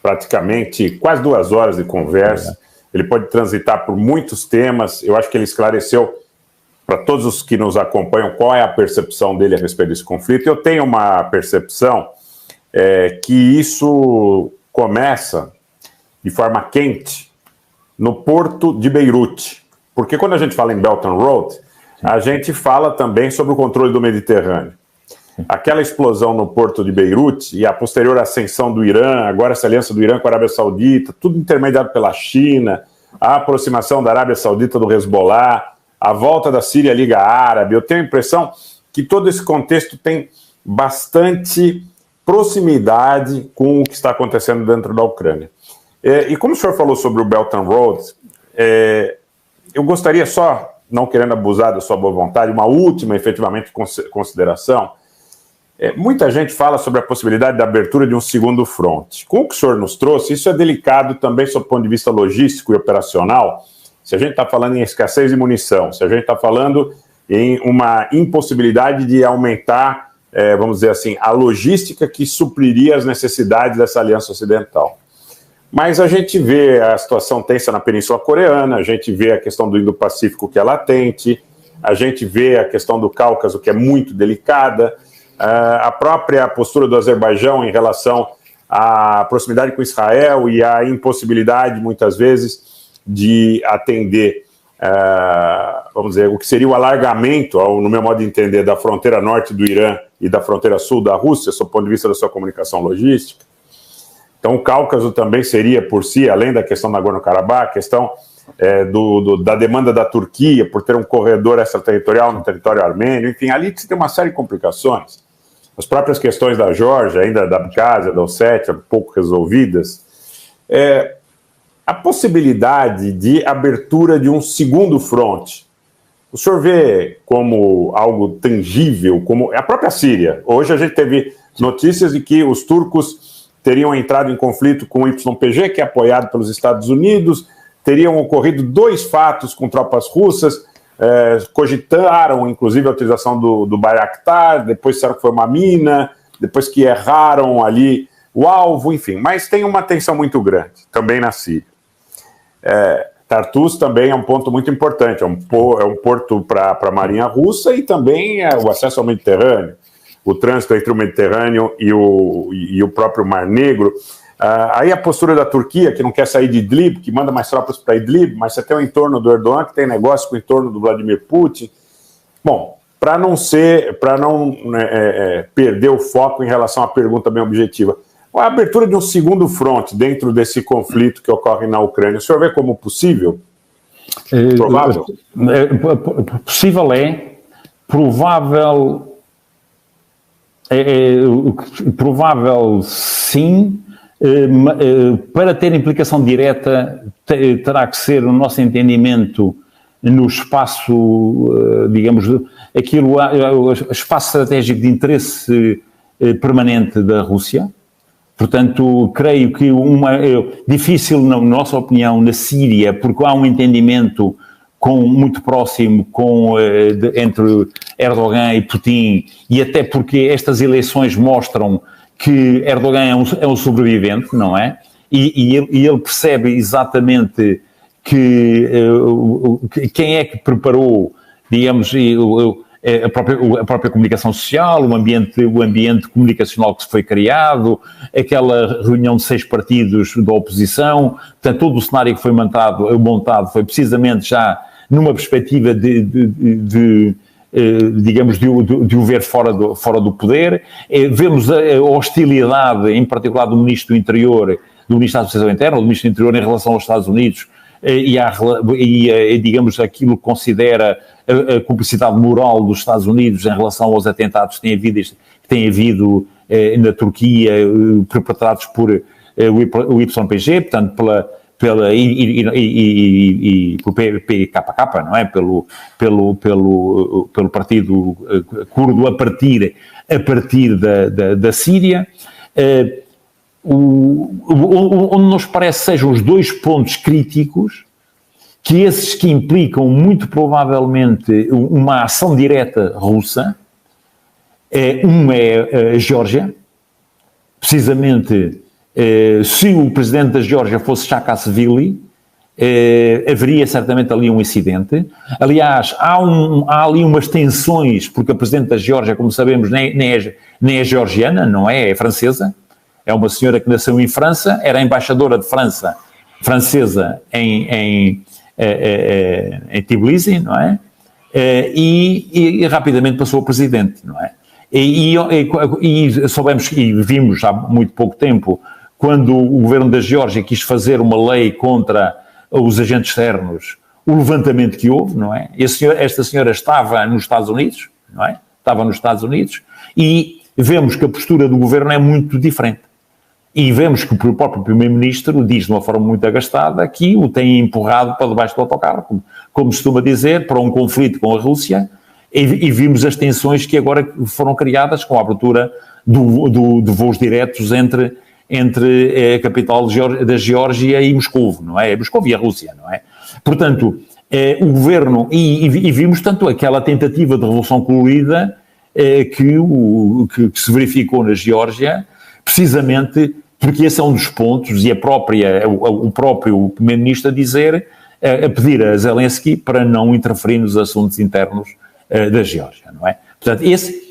praticamente quase 2 horas de conversa. Ele pode transitar por muitos temas. Eu acho que ele esclareceu para todos os que nos acompanham qual é a percepção dele a respeito desse conflito. Eu tenho uma percepção que isso começa de forma quente no porto de Beirute. Porque quando a gente fala em Belt and Road, a gente fala também sobre o controle do Mediterrâneo. Aquela explosão no porto de Beirute e a posterior ascensão do Irã, agora essa aliança do Irã com a Arábia Saudita, tudo intermediado pela China, a aproximação da Arábia Saudita do Hezbollah, a volta da Síria à Liga Árabe. Eu tenho a impressão que todo esse contexto tem bastante proximidade com o que está acontecendo dentro da Ucrânia. E como o senhor falou sobre o Belt and Road, eu gostaria só, não querendo abusar da sua boa vontade, uma última, efetivamente, consideração. Muita gente fala sobre a possibilidade da abertura de um segundo fronte. Com o que o senhor nos trouxe, isso é delicado também sob o ponto de vista logístico e operacional. Se a gente está falando em escassez de munição, se a gente está falando em uma impossibilidade de aumentar, vamos dizer assim, a logística que supriria as necessidades dessa aliança ocidental. Mas a gente vê a situação tensa na Península Coreana, a gente vê a questão do Indo-Pacífico que é latente, a gente vê a questão do Cáucaso que é muito delicada, a própria postura do Azerbaijão em relação à proximidade com Israel e a impossibilidade, muitas vezes, de atender, vamos dizer, o que seria o alargamento, no meu modo de entender, da fronteira norte do Irã e da fronteira sul da Rússia, sob o ponto de vista da sua comunicação logística. Então, o Cáucaso também seria, por si, além da questão da Nagorno-Karabakh, a questão da demanda da Turquia por ter um corredor extraterritorial no território armênio, enfim, ali que se tem uma série de complicações. As próprias questões da Geórgia, ainda da Abkhazia, da Ossétia, pouco resolvidas. A possibilidade de abertura de um segundo fronte, o senhor vê como algo tangível, como a própria Síria? Hoje a gente teve notícias de que os turcos teriam entrado em conflito com o YPG, que é apoiado pelos Estados Unidos, teriam ocorrido 2 fatos com tropas russas, cogitaram, inclusive, a utilização do Bayraktar, depois disseram que foi uma mina, depois que erraram ali o alvo, enfim. Mas tem uma tensão muito grande, também na Síria. Tartus também é um ponto muito importante, é um porto para a Marinha Russa e também o acesso ao Mediterrâneo, o trânsito entre o Mediterrâneo e o próprio Mar Negro. Aí a postura da Turquia, que não quer sair de Idlib, que manda mais tropas para Idlib, mas você tem o entorno do Erdogan, que tem negócio com o entorno do Vladimir Putin. Bom, para não perder o foco em relação à pergunta bem objetiva, a abertura de um segundo fronte dentro desse conflito que ocorre na Ucrânia, o senhor vê como possível? Provável? Possível provável sim, para ter implicação direta terá que ser o nosso entendimento no espaço, digamos, espaço estratégico de interesse permanente da Rússia. Portanto, creio que difícil, na nossa opinião, na Síria, porque há um entendimento muito próximo entre Erdogan e Putin, e até porque estas eleições mostram que Erdogan é um sobrevivente, não é? E ele percebe exatamente quem é que preparou, digamos, a própria comunicação social, o ambiente comunicacional que se foi criado, aquela reunião de 6 partidos da oposição, portanto, todo o cenário que foi montado foi precisamente já numa perspectiva digamos, de o ver fora do poder. Vemos a hostilidade, em particular do Ministro do Interior, do Ministro da Administração Interna, do Ministro do Interior em relação aos Estados Unidos, digamos, aquilo que considera a cumplicidade moral dos Estados Unidos em relação aos atentados que têm havido na Turquia, perpetrados por o YPG, portanto, pelo PKK, não é? Pelo partido curdo a partir da Síria, onde nos parece sejam os 2 pontos críticos, que esses que implicam muito provavelmente uma ação direta russa. Um é a Geórgia, precisamente Se o presidente da Geórgia fosse Saakashvili, haveria certamente ali um incidente. Aliás, há ali umas tensões, porque a presidente da Geórgia, como sabemos, nem é georgiana, não é? É francesa. É uma senhora que nasceu em França, era embaixadora de francesa em Tbilisi, não é? E rapidamente passou a presidente, não é? E soubemos, e vimos há muito pouco tempo, quando o governo da Geórgia quis fazer uma lei contra os agentes externos, o levantamento que houve, não é? Esta senhora estava nos Estados Unidos, não é? Estava nos Estados Unidos, e vemos que a postura do governo é muito diferente. E vemos que o próprio primeiro-ministro diz de uma forma muito agastada que o tem empurrado para debaixo do autocarro, como se costuma dizer, para um conflito com a Rússia, e vimos as tensões que agora foram criadas com a abertura de voos diretos entre a capital da Geórgia e Moscou, não é? Moscou e a Rússia, não é? Portanto, o governo, e vimos tanto aquela tentativa de revolução colorida que se verificou na Geórgia, precisamente porque esse é um dos pontos, e o próprio primeiro-ministro a pedir a Zelensky para não interferir nos assuntos internos da Geórgia, não é? Portanto,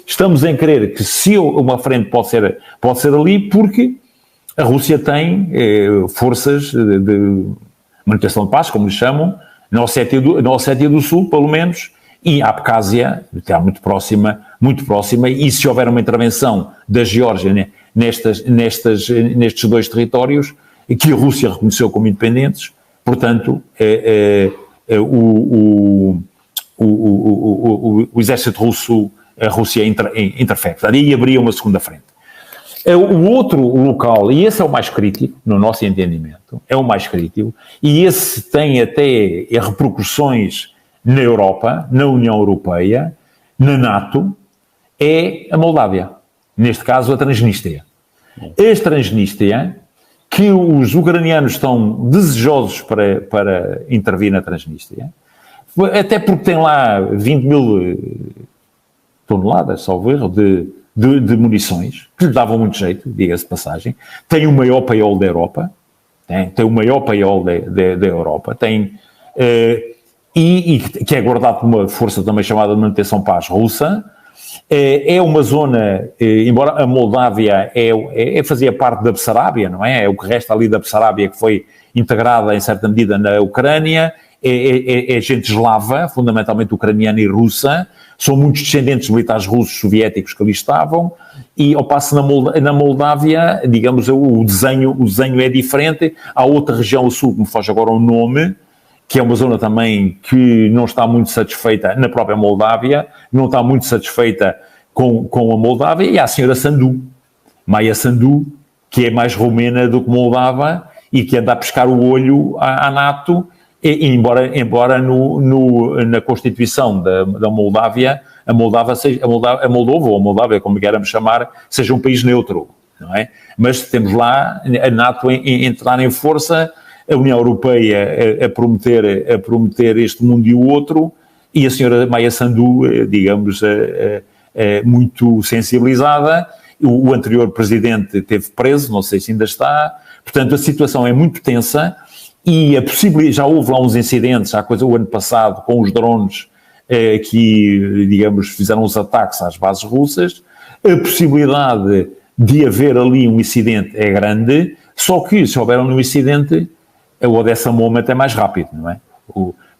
estamos em crer que se uma frente pode ser ali, porque a Rússia tem forças de manutenção de paz, como lhe chamam, na Ossétia do Sul, pelo menos, e a Abkházia, que está muito próxima, e se houver uma intervenção da Geórgia, né, nestes dois territórios, que a Rússia reconheceu como independentes, portanto, o exército russo, a Rússia interfere. Aí haveria uma segunda frente. O outro local, e esse é o mais crítico, no nosso entendimento, é o mais crítico, e esse tem até repercussões na Europa, na União Europeia, na NATO, é a Moldávia. Neste caso, a Transnistria. A Transnistria, que os ucranianos estão desejosos para intervir na Transnistria, até porque tem lá 20 mil toneladas, salvo erro, de munições, que lhe davam muito jeito, diga-se de passagem. Tem o maior paiol da Europa, tem o maior paiol da Europa, e que é guardado por uma força também chamada de manutenção paz russa. É uma zona, embora a Moldávia fazia parte da Bessarábia, não é? É o que resta ali da Bessarábia, que foi integrada em certa medida na Ucrânia, é gente eslava, fundamentalmente ucraniana e russa, são muitos descendentes de militares russos soviéticos que ali estavam, e ao passo na Moldávia, digamos, o desenho é diferente. Há outra região ao sul, que me foge agora o nome, que é uma zona também que não está muito satisfeita na própria Moldávia, não está muito satisfeita com a Moldávia, e há a senhora Sandu, Maia Sandu, que é mais romena do que moldava, e que anda a pescar o olho à NATO, e embora na Constituição da Moldávia, a Moldova, ou a Moldávia, como queiramos chamar, seja um país neutro, não é? Mas temos lá a NATO a entrar em força, a União Europeia a prometer este mundo e o outro, e a senhora Maia Sandu, digamos, muito sensibilizada. O anterior presidente esteve preso, não sei se ainda está. Portanto, a situação é muito tensa, e já houve lá uns incidentes, o ano passado, com os drones que, digamos, fizeram os ataques às bases russas. A possibilidade de haver ali um incidente é grande, só que se houver um incidente, o Odessa Moment é mais rápido, não é?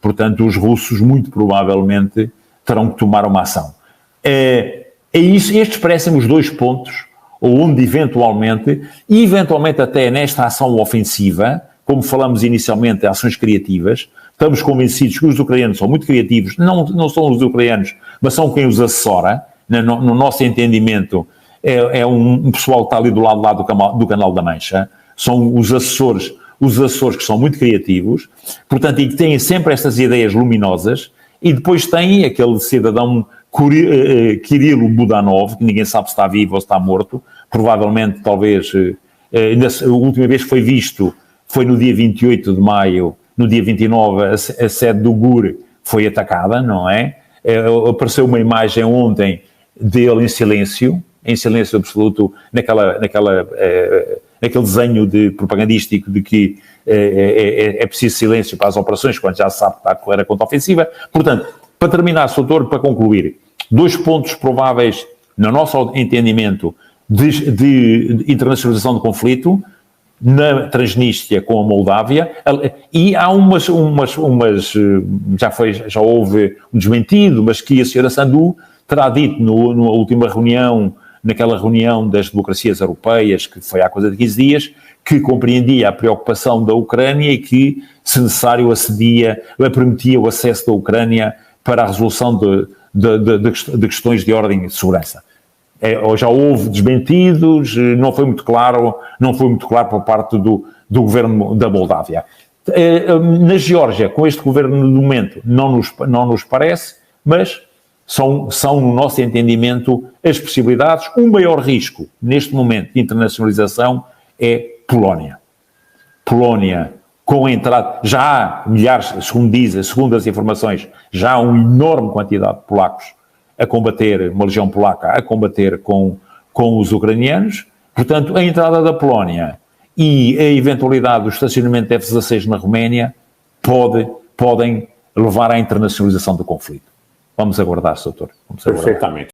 Portanto, os russos muito provavelmente terão que tomar uma ação. Estes parecem os dois pontos onde eventualmente até nesta ação ofensiva, como falamos inicialmente, ações criativas, estamos convencidos que os ucranianos são muito criativos, não são os ucranianos, mas são quem os assessora, no nosso entendimento, é um pessoal que está ali do lado do Canal da Mancha, são os assessores que são muito criativos, portanto, e que têm sempre estas ideias luminosas, e depois tem aquele cidadão Kirilo Budanov, que ninguém sabe se está vivo ou se está morto, provavelmente, talvez, a última vez que foi visto foi no dia 28 de maio, no dia 29 a sede do GUR foi atacada, não é? Apareceu uma imagem ontem dele em silêncio absoluto, naquela aquele desenho propagandístico de que é preciso silêncio para as operações, quando já se sabe que está a correr a contra-ofensiva. Portanto, para terminar, Sr. Doutor, para concluir, 2 pontos prováveis, no nosso entendimento, de internacionalização do conflito, na Transnistria com a Moldávia, e há já houve um desmentido, mas que a senhora Sandu terá dito na última reunião, naquela reunião das democracias europeias, que foi há coisa de 15 dias, que compreendia a preocupação da Ucrânia e que, se necessário, permitia o acesso da Ucrânia para a resolução de questões de ordem e de segurança. Já houve desmentidos, não foi muito claro por parte do governo da Moldávia. Na Geórgia, com este governo no momento, não nos parece, mas são, no nosso entendimento, as possibilidades. O maior risco, neste momento, de internacionalização é Polónia. Polónia, com a entrada, já há milhares, segundo as informações, já há uma enorme quantidade de polacos a combater, uma legião polaca a combater com os ucranianos. Portanto, a entrada da Polónia e a eventualidade do estacionamento de F-16 na Roménia podem levar à internacionalização do conflito. Vamos aguardar, Sr. Doutor. Perfeitamente.